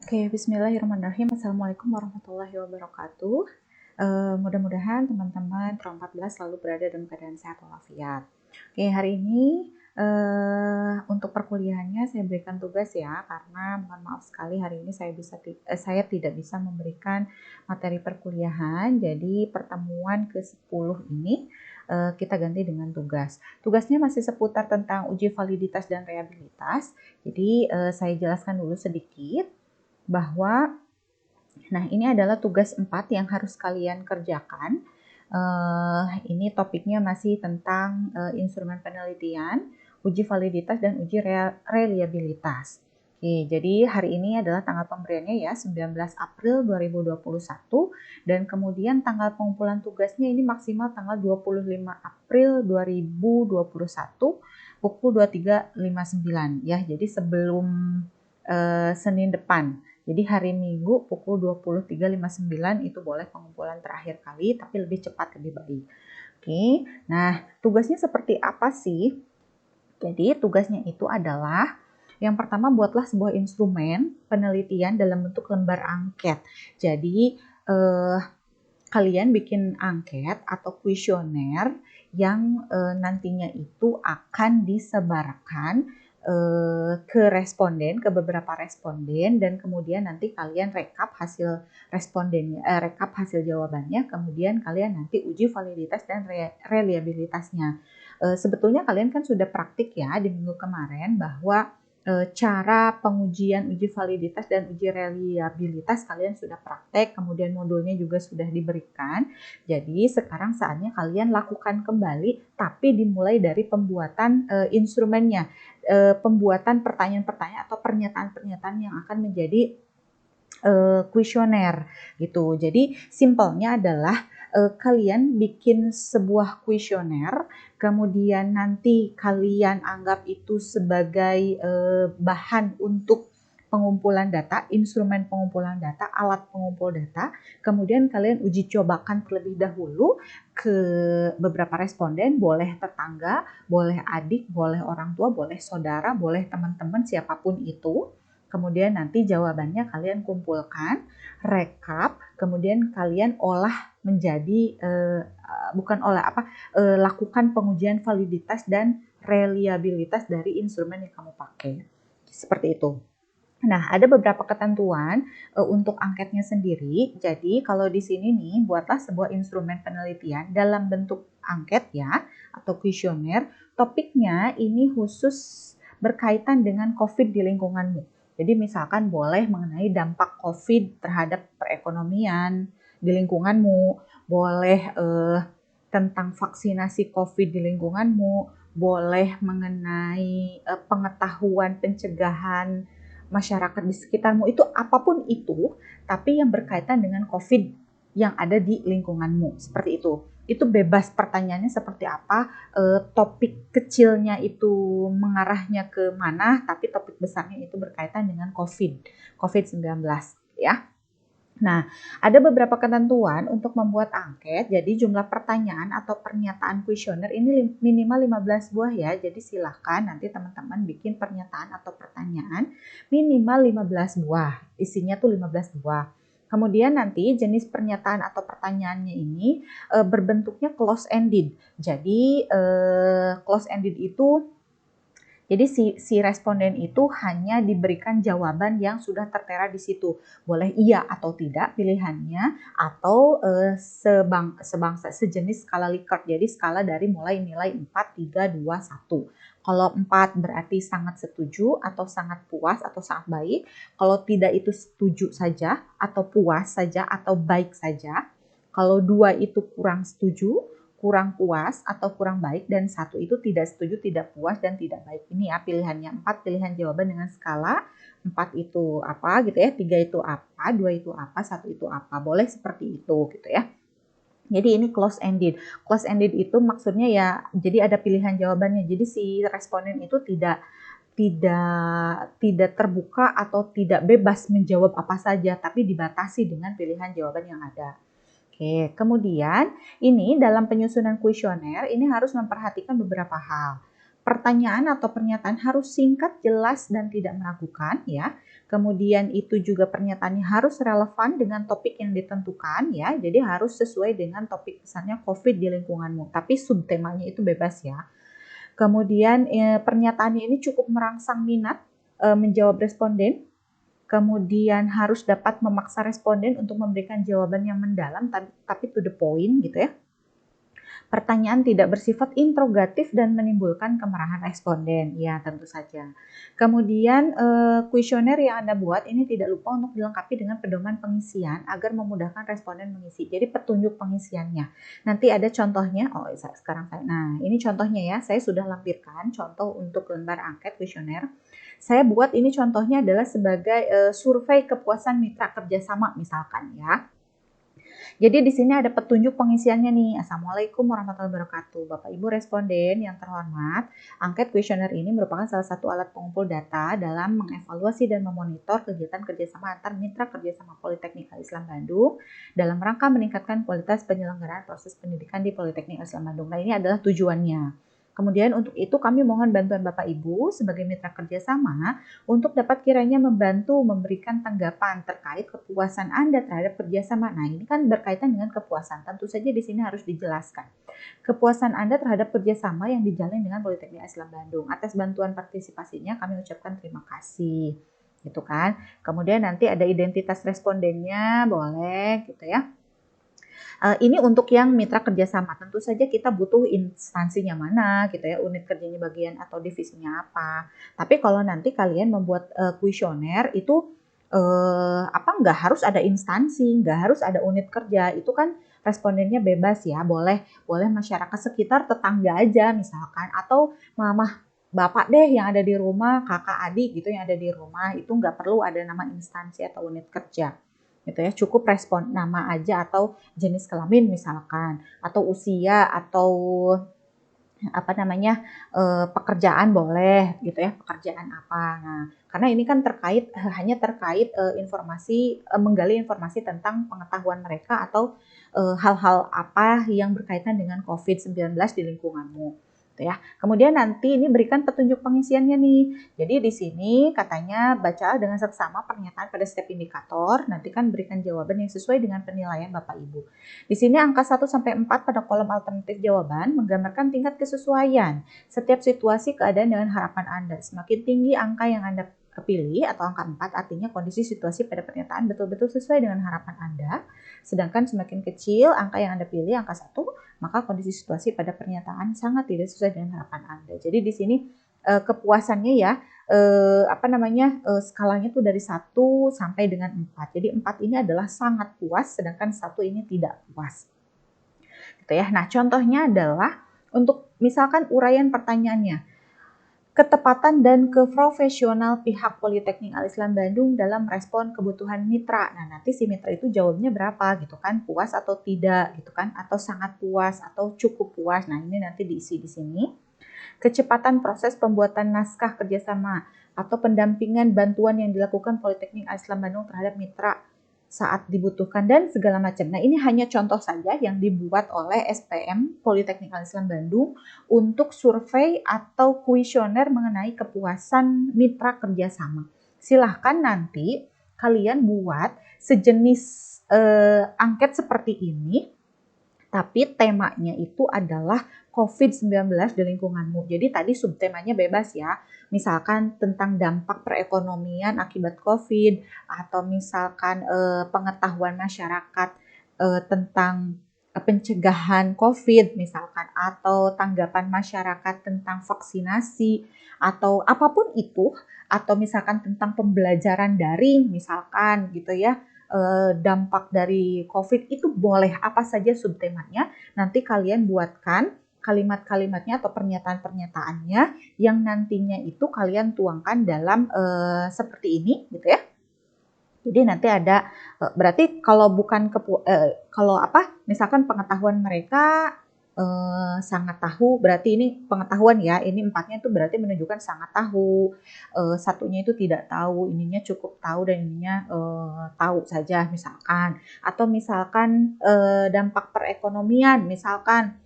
Oke, bismillahirrahmanirrahim. Assalamualaikum warahmatullahi wabarakatuh. Mudah-mudahan teman-teman Pro 14 selalu berada dalam keadaan sehat walafiat. Oke, hari ini untuk perkuliahannya saya berikan tugas ya, karena mohon maaf sekali hari ini saya tidak bisa memberikan materi perkuliahan. Jadi pertemuan ke-10 ini kita ganti dengan tugas. Tugasnya masih seputar tentang uji validitas dan reliabilitas. Jadi saya jelaskan dulu sedikit bahwa ini adalah tugas 4 yang harus kalian kerjakan. Ini topiknya masih tentang instrumen penelitian, uji validitas dan uji reliabilitas. Oke, jadi hari ini adalah tanggal pemberiannya ya, 19 April 2021 dan kemudian tanggal pengumpulan tugasnya ini maksimal tanggal 25 April 2021 pukul 23.59 ya. Jadi sebelum Senin depan. Jadi hari Minggu pukul 23.59 itu boleh pengumpulan terakhir kali, tapi lebih cepat lebih baik. Oke, nah tugasnya seperti apa sih? Jadi tugasnya itu adalah yang pertama buatlah sebuah instrumen penelitian dalam bentuk lembar angket. Jadi kalian bikin angket atau kuesioner yang nantinya itu akan disebarkan ke responden, ke beberapa responden, dan kemudian nanti kalian rekap hasil rekap hasil jawabannya, kemudian kalian nanti uji validitas dan reliabilitasnya. Sebetulnya kalian kan sudah praktik ya di minggu kemarin bahwa cara pengujian uji validitas dan uji reliabilitas kalian sudah praktek, kemudian modulnya juga sudah diberikan. Jadi sekarang saatnya kalian lakukan kembali, tapi dimulai dari pembuatan instrumennya, pembuatan pertanyaan-pertanyaan atau pernyataan-pernyataan yang akan menjadi kuesioner gitu. Jadi simpelnya adalah kalian bikin sebuah kuesioner, kemudian nanti kalian anggap itu sebagai bahan untuk pengumpulan data, instrumen pengumpulan data, alat pengumpul data, kemudian kalian uji cobakan terlebih dahulu ke beberapa responden, boleh tetangga, boleh adik, boleh orang tua, boleh saudara, boleh teman-teman, siapapun itu. Kemudian nanti jawabannya kalian kumpulkan, rekap, kemudian kalian olah menjadi lakukan pengujian validitas dan reliabilitas dari instrumen yang kamu pakai. Seperti itu. Nah, ada beberapa ketentuan untuk angketnya sendiri. Jadi, kalau di sini nih, buatlah sebuah instrumen penelitian dalam bentuk angket ya, atau kuesioner. Topiknya ini khusus berkaitan dengan COVID di lingkunganmu. Jadi, misalkan boleh mengenai dampak COVID terhadap perekonomian di lingkunganmu, boleh tentang vaksinasi COVID di lingkunganmu, boleh mengenai pengetahuan pencegahan masyarakat di sekitarmu, itu apapun itu, tapi yang berkaitan dengan COVID yang ada di lingkunganmu, seperti itu. Itu bebas pertanyaannya seperti apa, topik kecilnya itu mengarahnya ke mana, tapi topik besarnya itu berkaitan dengan COVID-19 ya. Nah, ada beberapa ketentuan untuk membuat angket. Jadi jumlah pertanyaan atau pernyataan kuesioner ini minimal 15 buah ya. Jadi silahkan nanti teman-teman bikin pernyataan atau pertanyaan minimal 15 buah. Isinya tuh 15 buah. Kemudian nanti jenis pernyataan atau pertanyaannya ini berbentuknya close-ended. Jadi close-ended itu jadi si responden itu hanya diberikan jawaban yang sudah tertera di situ. Boleh iya atau tidak pilihannya, atau sejenis skala Likert. Jadi skala dari mulai nilai 4, 3, 2, 1. Kalau 4 berarti sangat setuju atau sangat puas atau sangat baik. Kalau tidak itu setuju saja atau puas saja atau baik saja. Kalau 2 itu kurang setuju, kurang puas atau kurang baik, dan 1 itu tidak setuju, tidak puas, dan tidak baik. Ini ya pilihannya, 4 pilihan jawaban dengan skala 4 itu apa gitu ya, 3 itu apa, 2 itu apa, 1 itu apa. Boleh seperti itu gitu ya. Jadi ini close ended. Close ended itu maksudnya ya, jadi ada pilihan jawabannya. Jadi si responden itu tidak terbuka atau tidak bebas menjawab apa saja, tapi dibatasi dengan pilihan jawaban yang ada. Oke, kemudian ini dalam penyusunan kuesioner ini harus memperhatikan beberapa hal. Pertanyaan atau pernyataan harus singkat, jelas, dan tidak meragukan ya. Kemudian itu juga pernyataannya harus relevan dengan topik yang ditentukan ya. Jadi harus sesuai dengan topik misalnya COVID di lingkunganmu. Tapi subtemanya itu bebas ya. Kemudian pernyataannya ini cukup merangsang minat menjawab responden. Kemudian harus dapat memaksa responden untuk memberikan jawaban yang mendalam tapi to the point gitu ya. Pertanyaan tidak bersifat interrogatif dan menimbulkan kemarahan responden. Ya, tentu saja. Kemudian kuesioner yang Anda buat ini tidak lupa untuk dilengkapi dengan pedoman pengisian agar memudahkan responden mengisi. Jadi petunjuk pengisiannya. Nanti ada contohnya. Nah, ini contohnya ya. Saya sudah lampirkan contoh untuk lembar angket kuesioner. Saya buat ini contohnya adalah sebagai survei kepuasan mitra kerjasama misalkan ya. Jadi di sini ada petunjuk pengisiannya nih. Assalamualaikum warahmatullahi wabarakatuh. Bapak Ibu responden yang terhormat, angket kuesioner ini merupakan salah satu alat pengumpul data dalam mengevaluasi dan memonitor kegiatan kerjasama antar mitra kerjasama Politeknik Islam Bandung dalam rangka meningkatkan kualitas penyelenggaraan proses pendidikan di Politeknik Islam Bandung. Nah, ini adalah tujuannya. Kemudian untuk itu kami mohon bantuan Bapak Ibu sebagai mitra kerjasama untuk dapat kiranya membantu memberikan tanggapan terkait kepuasan Anda terhadap kerjasama. Nah, ini kan berkaitan dengan kepuasan. Tentu saja di sini harus dijelaskan. Kepuasan Anda terhadap kerjasama yang dijalin dengan Politeknik Islam Bandung. Atas bantuan partisipasinya kami ucapkan terima kasih. Gitu kan. Kemudian nanti ada identitas respondennya, boleh gitu ya. Ini untuk yang mitra kerjasama. Tentu saja kita butuh instansinya mana gitu ya, unit kerjanya bagian atau divisinya apa. Tapi kalau nanti kalian membuat kuesioner itu nggak harus ada instansi, nggak harus ada unit kerja. Itu kan respondennya bebas ya, boleh masyarakat sekitar, tetangga aja misalkan, atau mamah bapak deh yang ada di rumah, kakak adik gitu yang ada di rumah, itu nggak perlu ada nama instansi atau unit kerja gitu ya, cukup respon nama aja atau jenis kelamin misalkan, atau usia, atau pekerjaan boleh gitu ya, pekerjaan apa. Nah, karena ini kan hanya terkait informasi, menggali informasi tentang pengetahuan mereka atau hal-hal apa yang berkaitan dengan COVID-19 di lingkunganmu. Ya. Kemudian nanti ini berikan petunjuk pengisiannya nih. Jadi di sini katanya baca dengan seksama pernyataan pada setiap indikator, nanti kan berikan jawaban yang sesuai dengan penilaian Bapak Ibu. Di sini angka 1 sampai 4 pada kolom alternatif jawaban menggambarkan tingkat kesesuaian setiap situasi keadaan dengan harapan Anda. Semakin tinggi angka yang Anda pilih atau angka 4 artinya kondisi situasi pada pernyataan betul-betul sesuai dengan harapan Anda. Sedangkan semakin kecil angka yang Anda pilih, angka 1, maka kondisi situasi pada pernyataan sangat tidak sesuai dengan harapan Anda. Jadi di sini kepuasannya ya, skalanya tuh dari 1 sampai dengan 4. Jadi 4 ini adalah sangat puas, sedangkan 1 ini tidak puas. Gitu ya. Nah, contohnya adalah untuk misalkan uraian pertanyaannya. Ketepatan dan keprofesional pihak Politeknik Al-Islam Bandung dalam respon kebutuhan mitra. Nah, nanti si mitra itu jawabnya berapa gitu kan, puas atau tidak gitu kan, atau sangat puas atau cukup puas. Nah, ini nanti diisi di sini. Kecepatan proses pembuatan naskah kerjasama atau pendampingan bantuan yang dilakukan Politeknik Al-Islam Bandung terhadap mitra saat dibutuhkan dan segala macam. Nah, ini hanya contoh saja yang dibuat oleh SPM Politeknik Al-Islam Bandung untuk survei atau kuesioner mengenai kepuasan mitra kerjasama. Silahkan nanti kalian buat sejenis angket seperti ini, tapi temanya itu adalah COVID-19 di lingkunganmu. Jadi tadi subtemanya bebas ya. Misalkan tentang dampak perekonomian akibat COVID, atau misalkan pengetahuan masyarakat tentang pencegahan COVID misalkan, atau tanggapan masyarakat tentang vaksinasi, atau apapun itu, atau misalkan tentang pembelajaran daring misalkan gitu ya. Dampak dari COVID itu boleh apa saja subtemanya. Nanti kalian buatkan kalimat-kalimatnya atau pernyataan-pernyataannya yang nantinya itu kalian tuangkan dalam seperti ini gitu ya. Jadi nanti ada berarti kalau bukan misalkan pengetahuan mereka sangat tahu, berarti ini pengetahuan ya, ini 4-nya itu berarti menunjukkan sangat tahu, 1-nya itu tidak tahu, ininya cukup tahu, dan ininya tahu saja misalkan. Atau misalkan dampak perekonomian, misalkan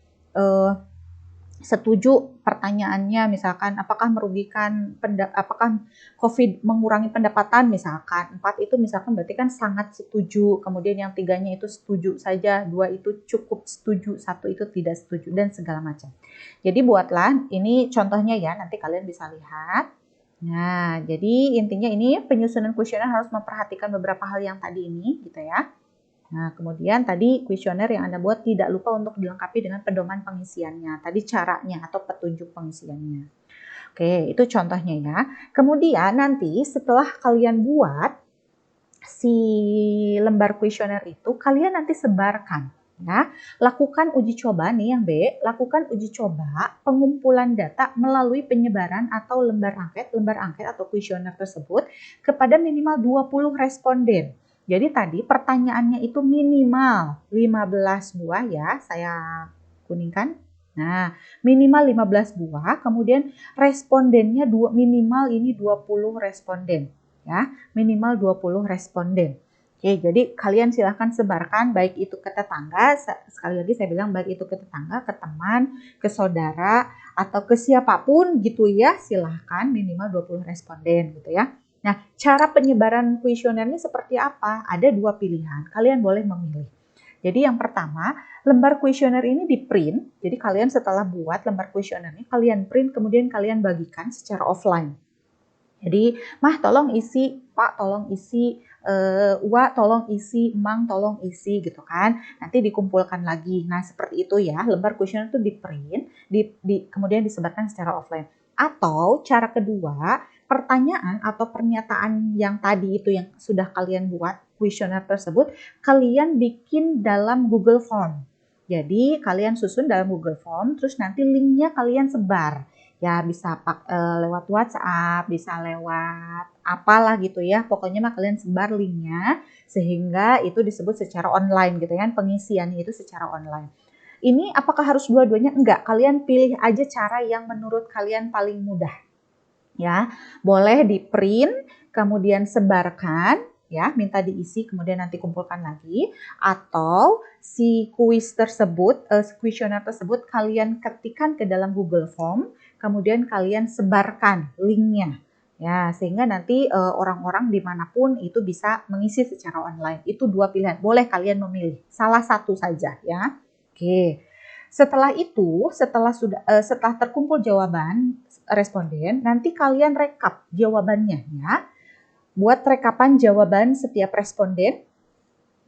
setuju pertanyaannya, misalkan apakah merugikan, apakah COVID mengurangi pendapatan, misalkan 4 itu misalkan berarti kan sangat setuju, kemudian yang 3-nya itu setuju saja, 2 itu cukup setuju, 1 itu tidak setuju, dan segala macam. Jadi buatlah, ini contohnya ya, nanti kalian bisa lihat. Nah, jadi intinya ini penyusunan kuesioner harus memperhatikan beberapa hal yang tadi ini, gitu ya. Nah, kemudian tadi kuesioner yang Anda buat tidak lupa untuk dilengkapi dengan pedoman pengisiannya. Tadi caranya atau petunjuk pengisiannya. Oke, itu contohnya ya. Kemudian nanti setelah kalian buat si lembar kuesioner itu, kalian nanti sebarkan. Ya, lakukan uji coba nih yang B, lakukan uji coba pengumpulan data melalui penyebaran atau lembar angket atau kuesioner tersebut kepada minimal 20 responden. Jadi tadi pertanyaannya itu minimal 15 buah ya, saya kuningkan. Nah, minimal 15 buah, kemudian respondennya minimal ini 20 responden ya, minimal 20 responden. Oke, jadi kalian silahkan sebarkan baik itu ke tetangga, sekali lagi saya bilang baik itu ke tetangga, ke teman, ke saudara, atau ke siapapun gitu ya, silahkan minimal 20 responden gitu ya. Nah, cara penyebaran kuesionernya seperti apa? Ada 2 pilihan, kalian boleh memilih. Jadi yang pertama, lembar kuesioner ini di print, jadi kalian setelah buat lembar kuesioner ini, kalian print kemudian kalian bagikan secara offline. Jadi, Mah tolong isi, Pak tolong isi, Wa tolong isi, Mang tolong isi gitu kan. Nanti dikumpulkan lagi. Nah, seperti itu ya. Lembar kuesioner itu di print, kemudian disebarkan secara offline. Atau cara kedua, pertanyaan atau pernyataan yang tadi itu yang sudah kalian buat kuesioner tersebut, kalian bikin dalam Google Form. Jadi, kalian susun dalam Google Form, terus nanti linknya kalian sebar. Ya bisa lewat WhatsApp, bisa lewat apalah gitu ya. Pokoknya mah kalian sebar linknya sehingga itu disebut secara online gitu kan, pengisiannya itu secara online. Ini apakah harus dua-duanya? Enggak, kalian pilih aja cara yang menurut kalian paling mudah. Ya, boleh di print, kemudian sebarkan, ya, minta diisi, kemudian nanti kumpulkan lagi, atau si kuis tersebut, kuesioner tersebut kalian ketikkan ke dalam Google Form, kemudian kalian sebarkan linknya, ya, sehingga nanti orang-orang dimanapun itu bisa mengisi secara online. Itu 2 pilihan, boleh kalian memilih, salah satu saja, ya. Oke. Setelah itu, setelah terkumpul jawaban responden, nanti kalian rekap jawabannya ya. Buat rekapan jawaban setiap responden.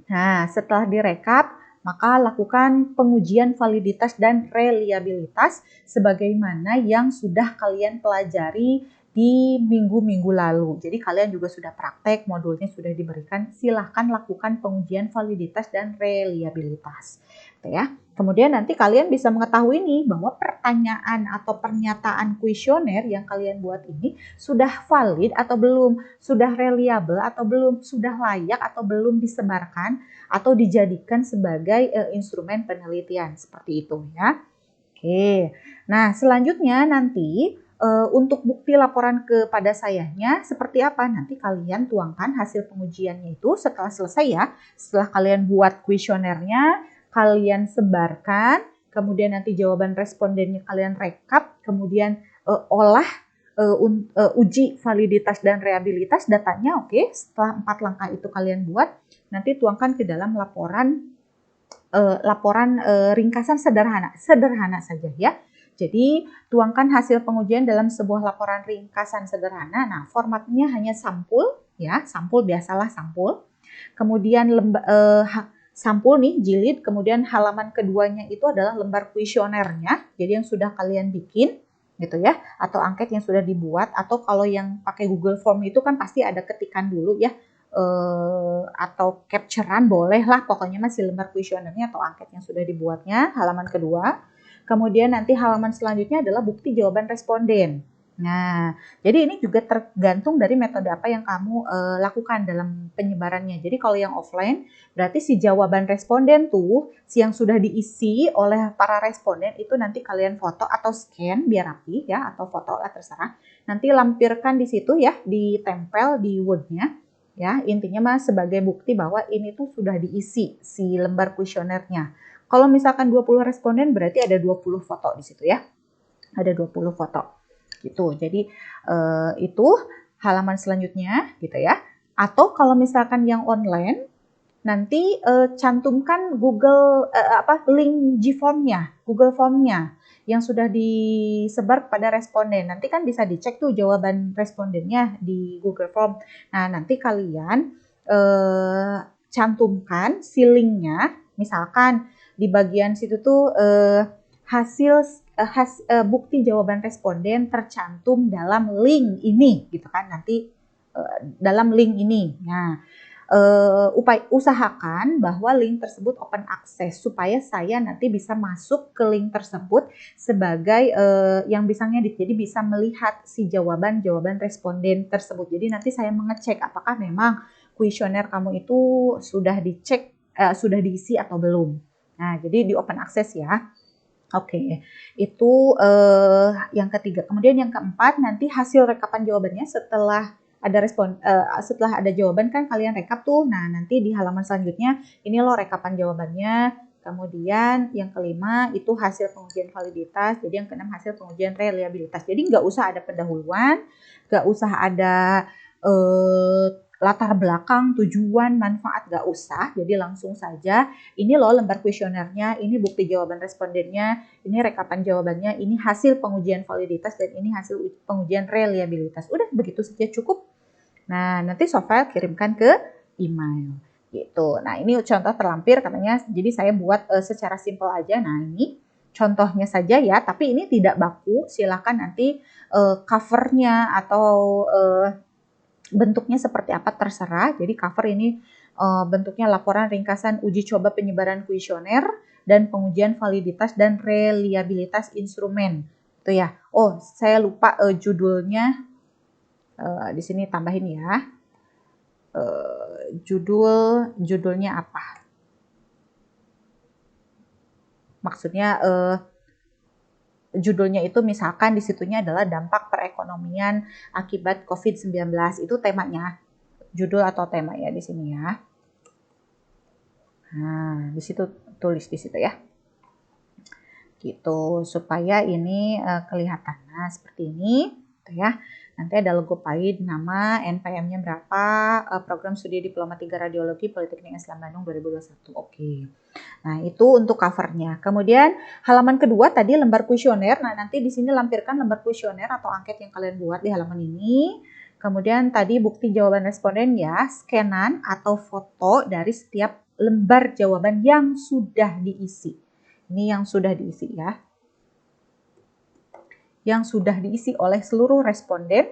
Nah, setelah direkap, maka lakukan pengujian validitas dan reliabilitas sebagaimana yang sudah kalian pelajari di minggu-minggu lalu. Jadi kalian juga sudah praktek, modulnya sudah diberikan, silahkan lakukan pengujian validitas dan reliabilitas. Ya. Kemudian nanti kalian bisa mengetahui nih bahwa pertanyaan atau pernyataan kuesioner yang kalian buat ini sudah valid atau belum, sudah reliable atau belum, sudah layak atau belum disebarkan atau dijadikan sebagai instrumen penelitian seperti itu ya. Oke. Nah, selanjutnya nanti untuk bukti laporan kepada sayanya seperti apa? Nanti kalian tuangkan hasil pengujiannya itu setelah selesai ya. Setelah kalian buat kuesionernya, kalian sebarkan, kemudian nanti jawaban respondennya kalian rekap, kemudian olah, uji validitas dan reliabilitas datanya. Oke, setelah 4 langkah itu kalian buat, nanti tuangkan ke dalam laporan ringkasan sederhana saja ya. Jadi tuangkan hasil pengujian dalam sebuah laporan ringkasan sederhana. Nah, formatnya hanya sampul ya, sampul biasalah sampul. Kemudian sampul nih jilid, kemudian halaman keduanya itu adalah lembar kuesionernya. Jadi yang sudah kalian bikin gitu ya, atau angket yang sudah dibuat, atau kalau yang pakai Google Form itu kan pasti ada ketikan dulu ya, atau capturean boleh lah, pokoknya masih lembar kuesionernya atau angket yang sudah dibuatnya, halaman kedua. Kemudian nanti halaman selanjutnya adalah bukti jawaban responden. Nah, jadi ini juga tergantung dari metode apa yang kamu lakukan dalam penyebarannya. Jadi kalau yang offline, berarti si jawaban responden tuh, yang sudah diisi oleh para responden itu nanti kalian foto atau scan biar rapi ya, atau foto lah terserah. Nanti lampirkan di situ ya, ditempel di Word-nya. Ya, intinya mas sebagai bukti bahwa ini tuh sudah diisi si lembar kuesionernya. Kalau misalkan 20 responden berarti ada 20 foto di situ ya. Ada 20 foto. Gitu. Jadi itu halaman selanjutnya gitu ya. Atau kalau misalkan yang online, nanti cantumkan link G-Form-nya, Google Form-nya yang sudah disebar kepada responden. Nanti kan bisa dicek tuh jawaban respondennya di Google Form. Nah, nanti kalian cantumkan si link-nya, misalkan di bagian situ tuh bukti jawaban responden tercantum dalam link ini gitu kan, nanti dalam link ini. Nah, usahakan bahwa link tersebut open access supaya saya nanti bisa masuk ke link tersebut sebagai yang bisa ngedit, jadi bisa melihat si jawaban responden tersebut. Jadi nanti saya mengecek apakah memang kuesioner kamu itu sudah dicek, sudah diisi atau belum. Nah, jadi di open access ya. Oke, itu yang ketiga. Kemudian yang keempat, nanti hasil rekapan jawabannya setelah setelah ada jawaban kan kalian rekap tuh. Nah, nanti di halaman selanjutnya ini loh rekapan jawabannya. Kemudian yang kelima itu hasil pengujian validitas. Jadi yang keenam hasil pengujian reliabilitas. Jadi nggak usah ada pendahuluan, nggak usah ada latar belakang, tujuan, manfaat, nggak usah. Jadi langsung saja, ini loh lembar kuesionernya, ini bukti jawaban respondennya, ini rekapan jawabannya, ini hasil pengujian validitas, dan ini hasil pengujian reliabilitas. Udah begitu saja cukup. Nah, nanti soft file kirimkan ke email. Gitu. Nah, ini contoh terlampir katanya, jadi saya buat secara simpel aja. Nah, ini contohnya saja ya, tapi ini tidak baku. Silakan nanti covernya atau bentuknya seperti apa terserah. Jadi cover ini bentuknya laporan ringkasan uji coba penyebaran kuesioner dan pengujian validitas dan reliabilitas instrumen. Itu ya. Oh, saya lupa judulnya. Di sini tambahin ya. Judulnya apa? Maksudnya judulnya itu misalkan di situnya adalah dampak perekonomian akibat COVID-19. Itu temanya. Judul atau tema ya di sini ya. Nah, di situ tulis di situ ya. Gitu, supaya ini kelihatan. Nah, seperti ini gitu ya. Nanti ada logo PAID, nama, NPM-nya berapa, program studi Diploma 3 Radiologi Politeknik Islam Bandung 2021. Oke. Nah, itu untuk covernya. Kemudian halaman kedua tadi lembar kuesioner. Nah, nanti di sini lampirkan lembar kuesioner atau angket yang kalian buat di halaman ini. Kemudian tadi bukti jawaban responden ya, scanan atau foto dari setiap lembar jawaban yang sudah diisi. Ini yang sudah diisi ya. Yang sudah diisi oleh seluruh responden.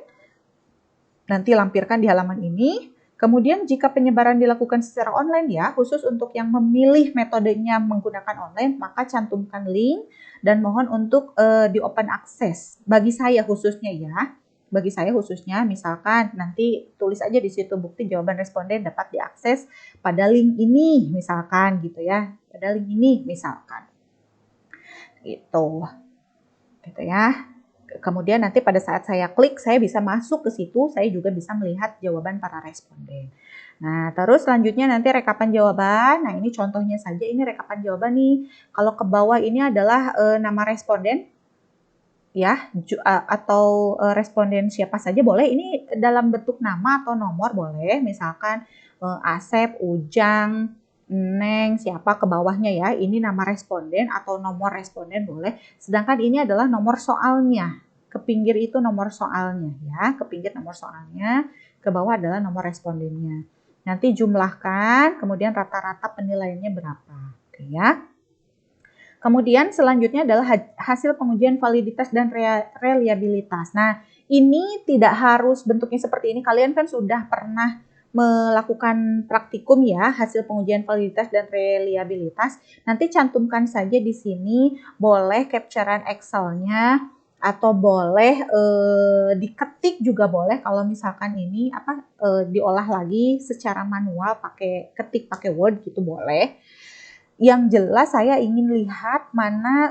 Nanti lampirkan di halaman ini. Kemudian jika penyebaran dilakukan secara online ya, khusus untuk yang memilih metodenya menggunakan online, maka cantumkan link dan mohon untuk di open access. Bagi saya khususnya ya, bagi saya khususnya misalkan nanti tulis aja di situ bukti jawaban responden dapat diakses pada link ini misalkan gitu ya, pada link ini misalkan. Gitu ya. Kemudian nanti pada saat saya klik, saya bisa masuk ke situ, saya juga bisa melihat jawaban para responden. Nah, terus selanjutnya nanti rekapan jawaban. Nah, ini contohnya saja, ini rekapan jawaban nih. Kalau ke bawah ini adalah nama responden, ya, atau responden siapa saja boleh. Ini dalam bentuk nama atau nomor boleh, misalkan Asep, Ujang, Neng, siapa ke bawahnya ya, ini nama responden atau nomor responden boleh. Sedangkan ini adalah nomor soalnya. Ke pinggir itu nomor soalnya ya, ke pinggir nomor soalnya, ke bawah adalah nomor respondennya. Nanti jumlahkan, kemudian rata-rata penilaiannya berapa. Oke ya. Kemudian selanjutnya adalah hasil pengujian validitas dan reliabilitas. Nah, ini tidak harus bentuknya seperti ini. Kalian kan sudah pernah melakukan praktikum ya, hasil pengujian validitas dan reliabilitas. Nanti cantumkan saja di sini, boleh capturean Excel-nya atau boleh diketik juga boleh. Kalau misalkan ini diolah lagi secara manual pakai ketik pakai Word gitu boleh. Yang jelas saya ingin lihat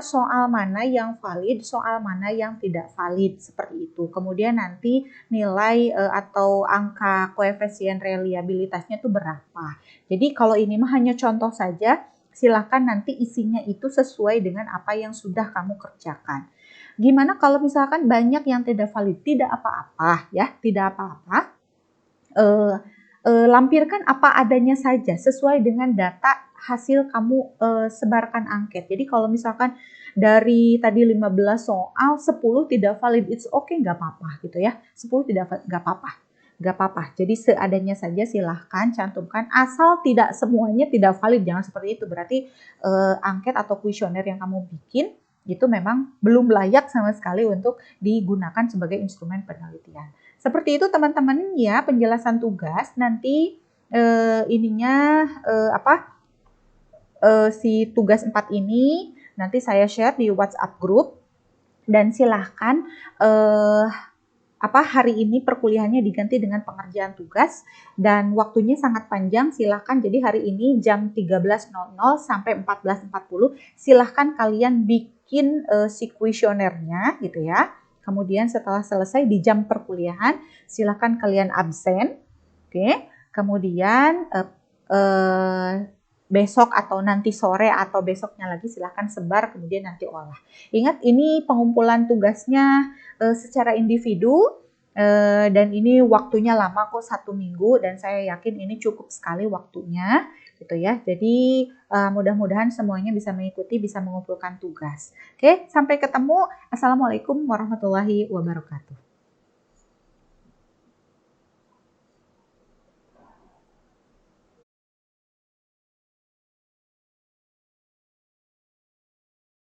soal mana yang valid, soal mana yang tidak valid, seperti itu. Kemudian nanti nilai atau angka koefisien reliabilitasnya itu berapa. Jadi kalau ini mah hanya contoh saja, silakan nanti isinya itu sesuai dengan apa yang sudah kamu kerjakan. gimana kalau misalkan banyak yang tidak valid? Tidak apa-apa ya, tidak apa-apa. Lampirkan apa adanya saja sesuai dengan data hasil kamu sebarkan angket. Jadi kalau misalkan dari tadi 15 soal 10 tidak valid, it's okay, nggak apa-apa gitu ya. 10 tidak valid, nggak apa-apa. Nggak apa-apa. Jadi seadanya saja silahkan cantumkan, asal tidak semuanya tidak valid. Jangan seperti itu. Berarti angket atau kuesioner yang kamu bikin itu memang belum layak sama sekali untuk digunakan sebagai instrumen penelitian. Seperti itu teman-teman ya penjelasan tugas. Nanti si tugas 4 ini nanti saya share di WhatsApp group, dan silahkan hari ini perkuliahannya diganti dengan pengerjaan tugas dan waktunya sangat panjang. Silahkan, jadi hari ini jam 13.00 sampai 14.40 silahkan kalian bikin si kuesionernya gitu ya. Kemudian setelah selesai di jam perkuliahan silahkan kalian absen. Oke. Kemudian besok atau nanti sore atau besoknya lagi silahkan sebar, kemudian nanti olah. Ingat, ini pengumpulan tugasnya secara individu dan ini waktunya lama kok, 1 minggu, dan saya yakin ini cukup sekali waktunya gitu ya. Jadi mudah-mudahan semuanya bisa mengikuti, bisa mengumpulkan tugas. Oke, sampai ketemu. Assalamualaikum warahmatullahi wabarakatuh.